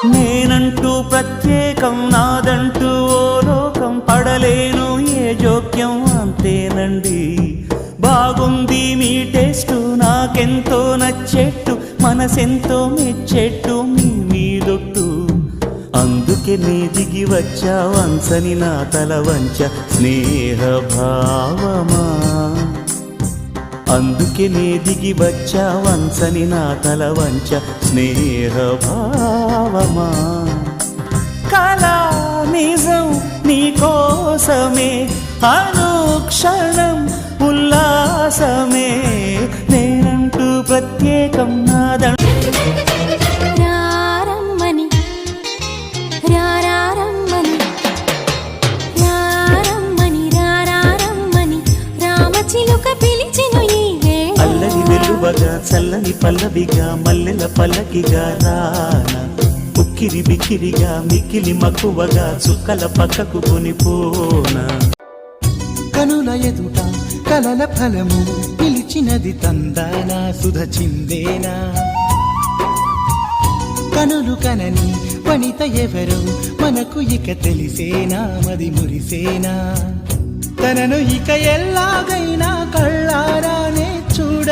నేనంటూ ప్రత్యేకం నాదంటూ ఓ లోకం పడలేను ఏ జోక్యం అంతేనండి బాగుంది మీ టేస్టు నాకెంతో నచ్చేట్టు మనసెంతో మెచ్చేట్టు మీ మీదొట్టు అందుకే నీ దిగి వచ్చా వంచని నా తల వంచ స్నేహ భావమా అందుకే నీ దిగి వచ్చా వంచని నా తల వంచ స్నేహ భావమా కళా నిజం నీ కోసమే అనుక్షణం ఉల్లాసమే నేనంటూ ప్రత్యేకం నాదంటూ అల్లరి వెలువగా చల్లని పల్లవిగా మల్లెల పల్లకిగా రానా ఉక్కిరి బిక్కిరిగా మిక్కిలి మక్కువగా చుక్కల పక్కకు కొనిపోనా కనుల ఎదుట కలల ఫలము పిలిచినది తందానా సుధ చిందేనా కనులు కనని వనిత ఎవరు మనకు ఇక తెలిసేనా మది మురిసేనా తనను ఇక ఎల్లాగైనా కళ్ళారానే చూడ